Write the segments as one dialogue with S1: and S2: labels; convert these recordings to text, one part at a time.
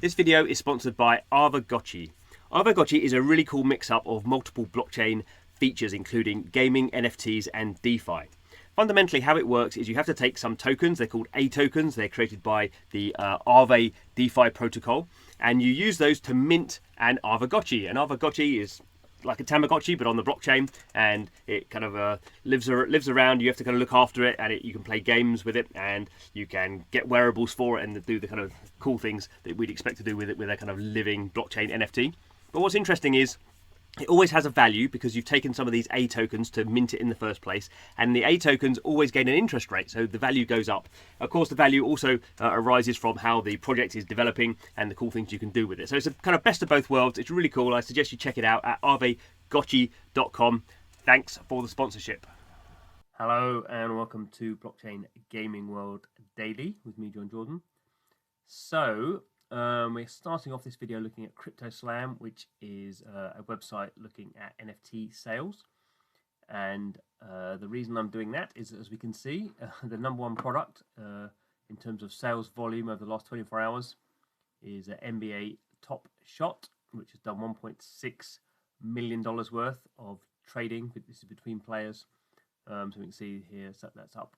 S1: This video is sponsored by Arvagotchi. Arvagotchi is a really cool mix-up of multiple blockchain features including gaming, NFTs and DeFi. Fundamentally how it works is you have to take some tokens, they're called A tokens, they're created by the Aave DeFi protocol, and you use those to mint an Arvagotchi. An Arvagotchi is like a Tamagotchi but on the blockchain, and it kind of lives around. You have to kind of look after it, and you can play games with it, and you can get wearables for it and do the kind of cool things that we'd expect to do with it with a kind of living blockchain NFT. But what's interesting is it always has a value because you've taken some of these A tokens to mint it in the first place, and the A tokens always gain an interest rate, so the value goes up. Of course, the value also arises from how the project is developing and the cool things you can do with it. So it's a kind of best of both worlds. It's really cool. I suggest you check it out at arvagotchi.com. Thanks for the sponsorship. Hello and welcome to Blockchain Gaming World Daily with me, John Jordan. So we're starting off this video looking at Crypto Slam, which is a website looking at NFT sales. And the reason I'm doing that is, as we can see, the number one product in terms of sales volume over the last 24 hours is an NBA Top Shot, which has done $1.6 million worth of trading. This is between players. So we can see here that's up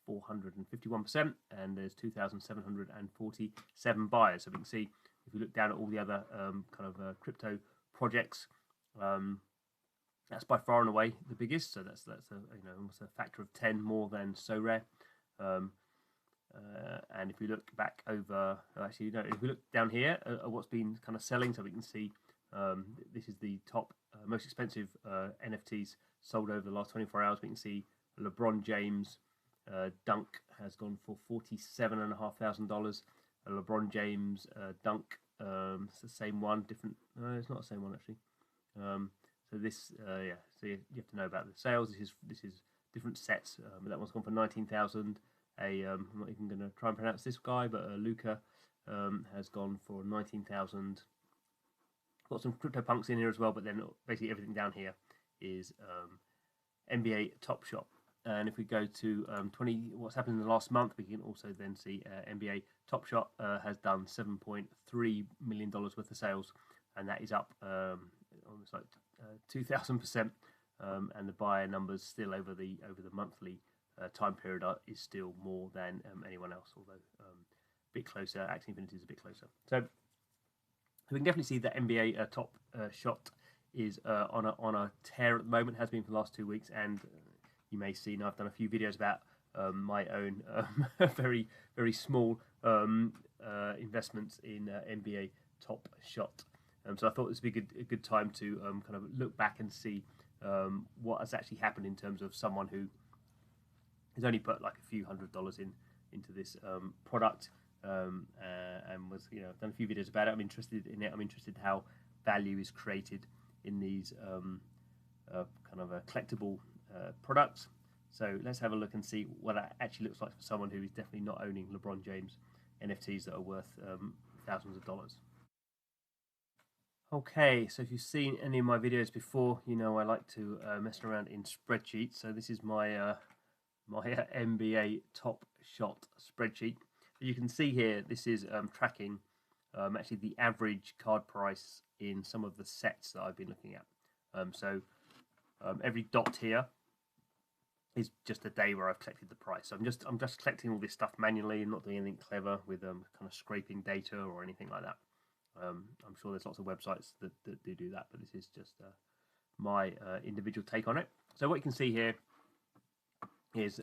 S1: 451%, and there's 2,747 buyers. So we can see if we look down at all the other crypto projects, that's by far and away the biggest. So that's almost a factor of 10 more than SoRare. And if we look back over, if we look down here at what's been kind of selling, so we can see this is the top most expensive NFTs sold over the last 24 hours. We can see LeBron James dunk has gone for $47,500. LeBron James dunk, it's the same one, different. No, it's not the same one actually. So this, so you have to know about the sales. This is different sets. That one's gone for 19,000. I'm not even going to try and pronounce this guy, but Luca has gone for 19,000. Got some CryptoPunks in here as well, but then basically everything down here is NBA Top Shot. And if we go to what's happened in the last month, we can also then see NBA Top Shot has done $7.3 million worth of sales, and that is up almost like 2,000%. And the buyer numbers still over the monthly time period is still more than anyone else, although a bit closer. Axie Infinity is a bit closer. So we can definitely see that NBA Top Shot is on a tear at the moment. Has been for the last 2 weeks, and you may see now I've done a few videos about my own very, very small investments in NBA Top Shot. So I thought this would be a good time to kind of look back and see what has actually happened in terms of someone who has only put like a few $100s into this product, and was I've done a few videos about it. I'm interested in it. I'm interested how value is created in these kind of collectible products. So let's have a look and see what that actually looks like for someone who is definitely not owning LeBron James NFTs that are worth thousands of dollars. Okay, so if you've seen any of my videos before, you know I like to mess around in spreadsheets. So this is my my NBA Top Shot spreadsheet. You can see here this is tracking actually the average card price in some of the sets that I've been looking at. Every dot here is just a day where I've collected the price. So I'm just collecting all this stuff manually and not doing anything clever with kind of scraping data or anything like that. I'm sure there's lots of websites that do that, but this is just my individual take on it. So what you can see here is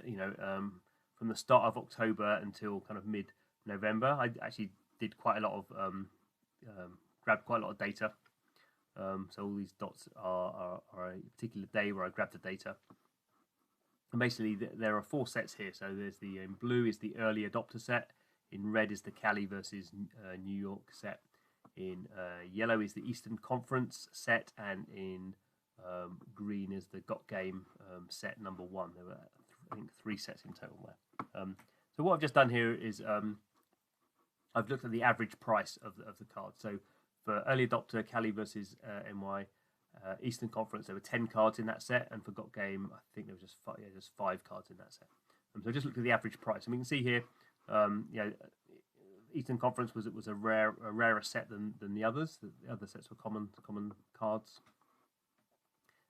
S1: from the start of October until kind of mid-November, I actually did quite a lot of grabbed quite a lot of data. So all these dots are a particular day where I grabbed the data. And basically there are 4 sets here. So there's in blue is the early adopter set, in red is the Cali versus New York set, in yellow is the Eastern Conference set, and in green is the Got Game set number 1. There were I think 3 sets in total there. So what I've just done here is I've looked at the average price of the card. So for early adopter Cali versus NY Eastern Conference, there were 10 cards in that set, and for Got Game, I think there was just 5 cards in that set. So I just looked at the average price, and we can see here, Eastern Conference was a rarer set than the others. The other sets were common cards.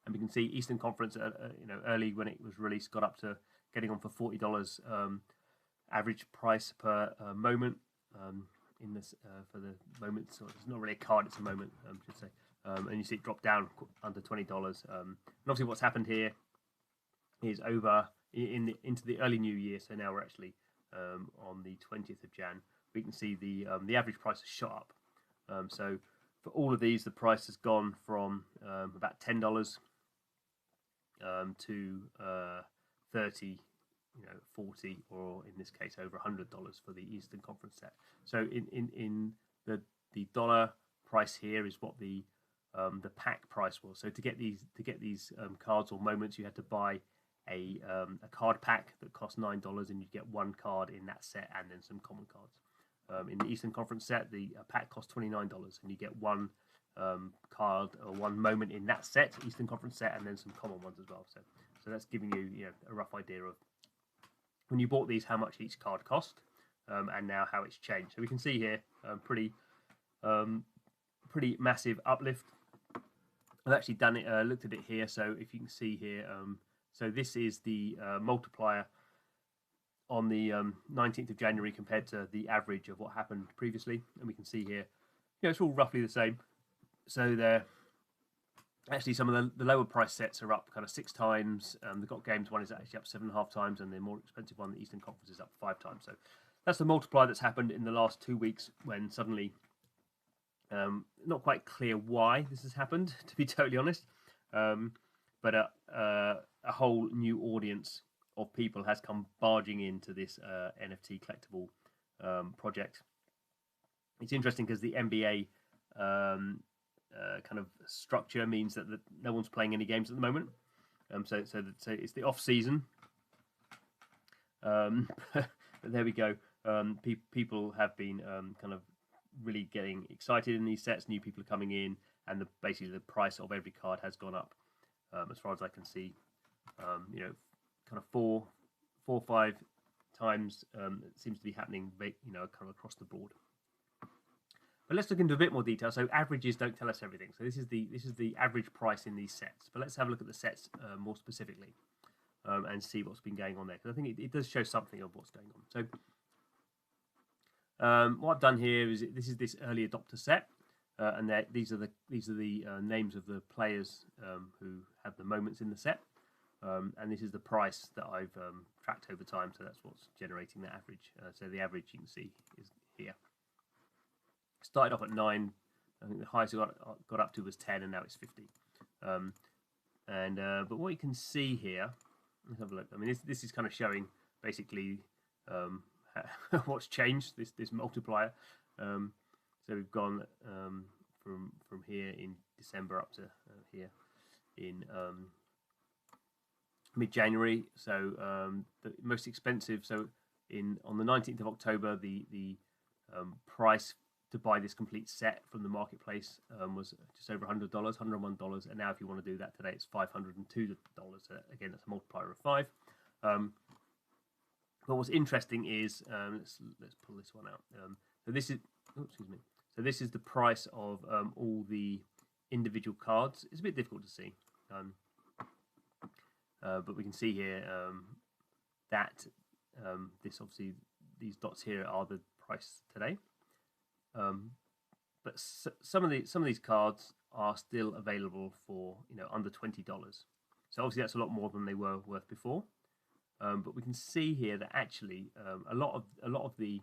S1: And we can see Eastern Conference, early when it was released, got up to getting on for $40 average price per moment in this for the moment. So it's not really a card; it's a moment, I should say. And you see it drop down under $20. And obviously, what's happened here is over into the early new year. So now we're actually on the 20th of Jan. We can see the average price has shot up. So for all of these, the price has gone from about $10 to 30, 40, or in this case over $100 for the Eastern Conference set. So in the dollar price here is what the pack price was. So to get these cards or moments, you had to buy a card pack that cost $9, and you get one card in that set and then some common cards. In the Eastern Conference set, the pack cost $29, and you get one card or one moment in that set, Eastern Conference set, and then some common ones as well. So that's giving you, a rough idea of when you bought these, how much each card cost, and now how it's changed. So we can see here pretty massive uplift. I've actually done it, looked at it here. So if you can see here, so this is the multiplier on the 19th of January compared to the average of what happened previously, and we can see here, it's all roughly the same. So they're actually, some of the lower price sets are up kind of 6 times. The Got Games one is actually up 7.5 times, and the more expensive one, the Eastern Conference, is up 5 times. So that's the multiplier that's happened in the last 2 weeks, when suddenly, not quite clear why this has happened, to be totally honest, but a whole new audience of people has come barging into this NFT collectible project. It's interesting because the NBA kind of structure means that no one's playing any games at the moment. So it's the off season. But there we go. People have been kind of really getting excited in these sets. New people are coming in, and basically the price of every card has gone up. As far as I can see, kind of 4 or 5 times. It seems to be happening, kind of across the board. But let's look into a bit more detail. So averages don't tell us everything. So this is the average price in these sets. But let's have a look at the sets more specifically, and see what's been going on there, because I think it does show something of what's going on. So what I've done here is this early adopter set, and these are the names of the players who have the moments in the set, and this is the price that I've tracked over time. So that's what's generating the average. So the average, you can see, is here. Started off at 9. I think the highest I got up to was 10, and now it's 50. But what you can see here, let's have a look. I mean, this is kind of showing basically what's changed. This multiplier. So we've gone from here in December up to here in mid-January. So the most expensive. So on the 19th of October, the price to buy this complete set from the marketplace was just over $100, $101, and now if you want to do that today, it's $502. Again, that's a multiplier of 5. But what's interesting is, let's pull this one out. So this is, So this is the price of all the individual cards. It's a bit difficult to see, but we can see here that this obviously, these dots here are the price today. But some of these cards are still available for under $20. So obviously that's a lot more than they were worth before. But we can see here that actually a lot of the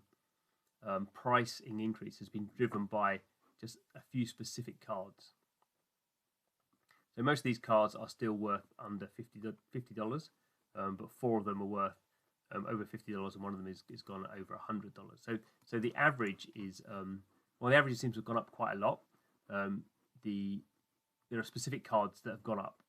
S1: pricing increase has been driven by just a few specific cards. So most of these cards are still worth under $50, but 4 of them are worth over $50, and one of them is gone over $100. So the average is the average seems to have gone up quite a lot. There are specific cards that have gone up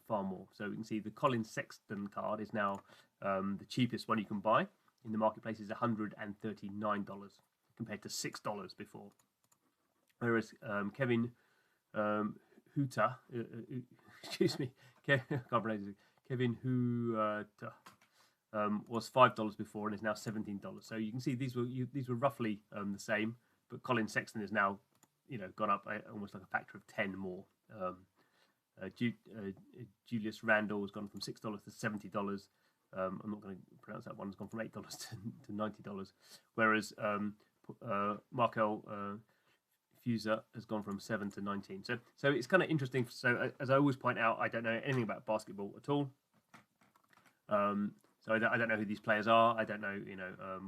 S1: far more. So we can see the Colin Sexton card is now the cheapest one you can buy in the marketplace is $139 compared to $6 before. Whereas Kevin Huta, excuse me, Kevin Huta was $5 before and is now $17. So you can see these were roughly the same, but Colin Sexton is now gone up almost like a factor of 10 more. Julius Randle has gone from $6 to $70. I'm not going to pronounce that one. It's gone from $8 to $90. Whereas Markel Fuser has gone from 7 to 19. So it's kind of interesting. So as I always point out, I don't know anything about basketball at all. So I don't know who these players are. I don't know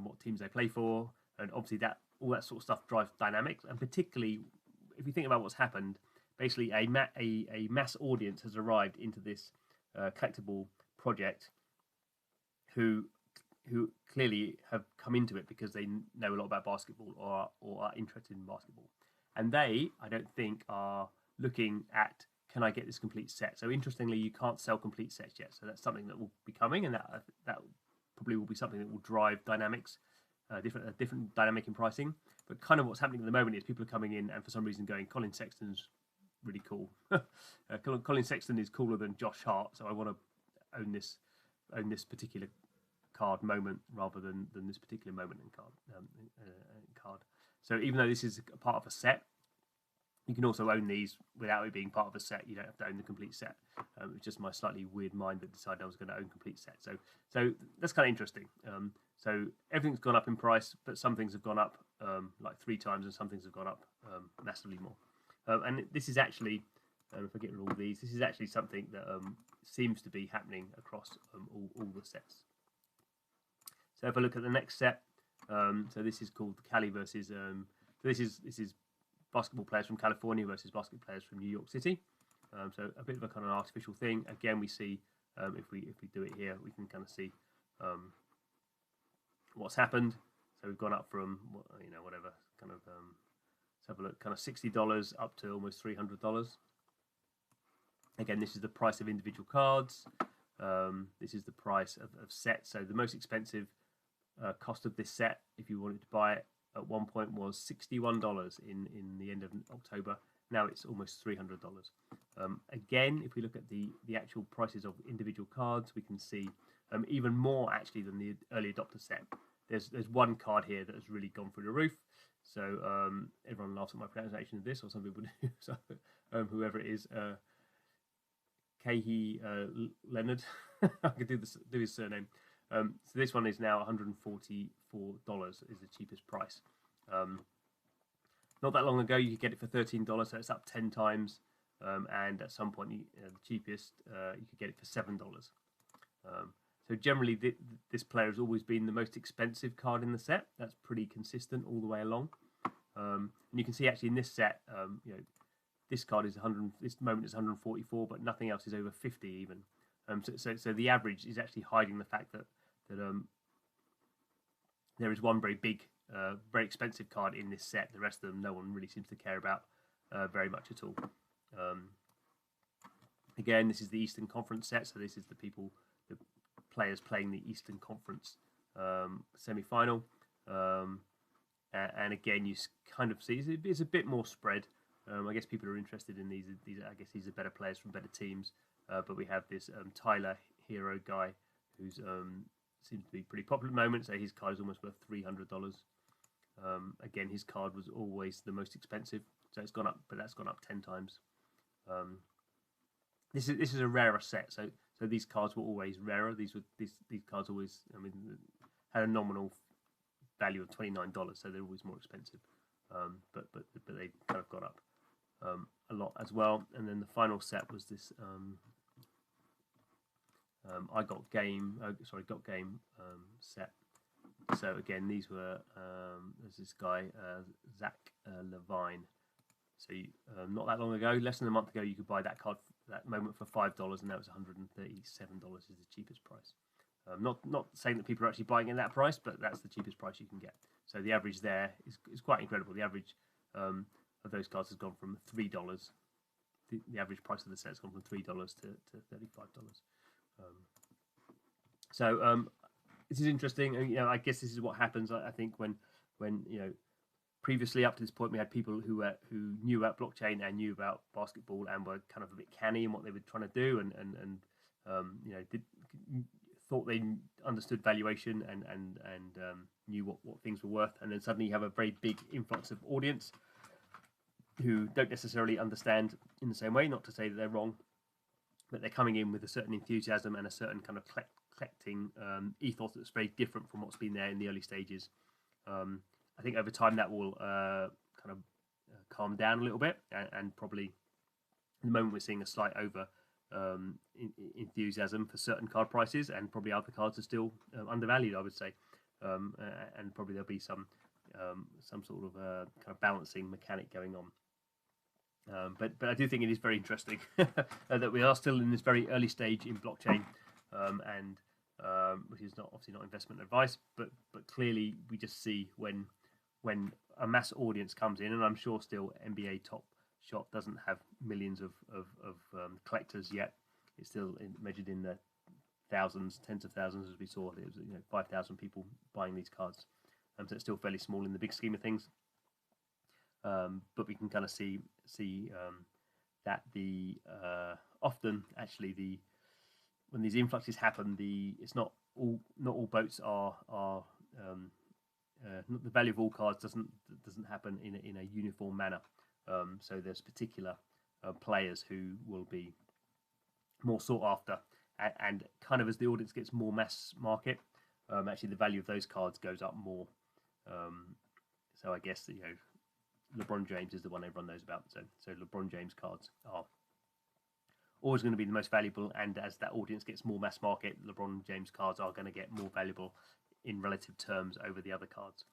S1: what teams they play for, and obviously all that sort of stuff drives dynamics. And particularly if you think about what's happened, basically a mass audience has arrived into this collectible project who clearly have come into it because they know a lot about basketball or are interested in basketball. And they, I don't think, are looking at, can I get this complete set? So interestingly, you can't sell complete sets yet. So that's something that will be coming, and that probably will be something that will drive dynamics, different dynamic in pricing. But kind of what's happening at the moment is people are coming in and for some reason going, Colin Sexton's really cool. Colin Sexton is cooler than Josh Hart, so I want to own this particular card moment rather than this particular moment in card. So even though this is a part of a set, you can also own these without it being part of a set. You don't have to own the complete set. It's just my slightly weird mind that decided I was going to own complete set. So that's kind of interesting. So everything's gone up in price, but some things have gone up like 3 times, and some things have gone up massively more. And this is actually, if I get rid of all these, this is actually something that seems to be happening across all the sets. So if I look at the next set, so this is called the Cali versus. So this is basketball players from California versus basketball players from New York City. So a bit of a kind of artificial thing. Again, we see if we do it here, we can kind of see what's happened. So we've gone up from whatever kind of let's have a look, kind of $60 up to almost $300. Again, this is the price of individual cards. This is the price of sets. So the most expensive cost of this set, if you wanted to buy it, at one point was $61 in the end of October. Now it's almost $300. Again, if we look at the actual prices of individual cards, we can see even more actually than the early adopter set. There's one card here that has really gone through the roof. So everyone laughs at my pronunciation of this, or some people do. So whoever it is, Kahi Leonard, I could do his surname. So this one is now $144 is the cheapest price. Not that long ago, you could get it for $13, so it's up 10 times. And at some point, the cheapest, you could get it for $7. So generally, this player has always been the most expensive card in the set. That's pretty consistent all the way along. And you can see actually in this set, this card is this moment is 144, but nothing else is over 50 even. So the average is actually hiding the fact that there is one very big, very expensive card in this set. The rest of them, no one really seems to care about very much at all. Again, this is the Eastern Conference set, so this is the players playing the Eastern Conference semi-final. And again, you kind of see it's a bit more spread. I guess people are interested in these. I guess these are better players from better teams. But we have this Tyler Hero guy who's seems to be pretty popular at the moment. So his card is almost worth $300. Again, his card was always the most expensive, so it's gone up, but that's gone up 10 times. This is a rarer set, so these cards were always rarer. These cards always, had a nominal value of $29, so they're always more expensive. But they kind of got up a lot as well. And then the final set was this Got Game set. So again, these were there's this guy Zach Levine. So not that long ago, less than a month ago, you could buy that card, that moment, for $5, and now it's $137 is the cheapest price. Not saying that people are actually buying it at that price, but that's the cheapest price you can get. So the average there is quite incredible. The average of those cards has gone from $3. The average price of the set has gone from $3 to $35. So this is interesting. I guess this is what happens. I think when previously up to this point we had people who knew about blockchain and knew about basketball and were kind of a bit canny in what they were trying to do and thought they understood valuation and knew what things were worth, and then suddenly you have a very big influx of audience who don't necessarily understand in the same way. Not to say that they're wrong, but they're coming in with a certain enthusiasm and a certain kind of collecting ethos that's very different from what's been there in the early stages. I think over time that will kind of calm down a little bit, and probably at the moment we're seeing a slight over enthusiasm for certain card prices, and probably other cards are still undervalued, I would say, and probably there'll be some sort of kind of balancing mechanic going on. But I do think it is very interesting that we are still in this very early stage in blockchain, and which is obviously not investment advice, but clearly we just see when a mass audience comes in, and I'm sure still NBA Top Shot doesn't have millions of collectors yet. It's still measured in the thousands, tens of thousands, as we saw. It was 5,000 people buying these cards, so it's still fairly small in the big scheme of things. But we can kind of see that the often actually when these influxes happen, it's not all boats are the value of all cards doesn't happen in a uniform manner. So there's particular players who will be more sought after, and kind of as the audience gets more mass market, actually the value of those cards goes up more. So I guess LeBron James is the one everyone knows about. So LeBron James cards are always going to be the most valuable, and as that audience gets more mass market, LeBron James cards are going to get more valuable in relative terms over the other cards,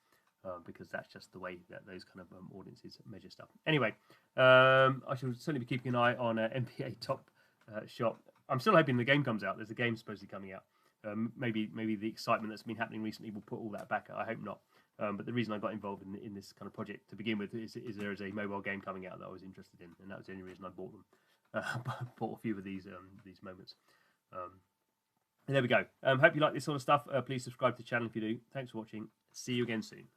S1: because that's just the way that those kind of audiences measure stuff. Anyway, I shall certainly be keeping an eye on NBA Top Shot. I'm still hoping the game comes out. There's a game supposedly coming out. Maybe the excitement that's been happening recently will put all that back. I hope not. But the reason I got involved in this kind of project to begin with is there is a mobile game coming out that I was interested in, and that was the only reason I bought them. Bought a few of these moments. And there we go. Hope you like this sort of stuff. Please subscribe to the channel if you do. Thanks for watching. See you again soon.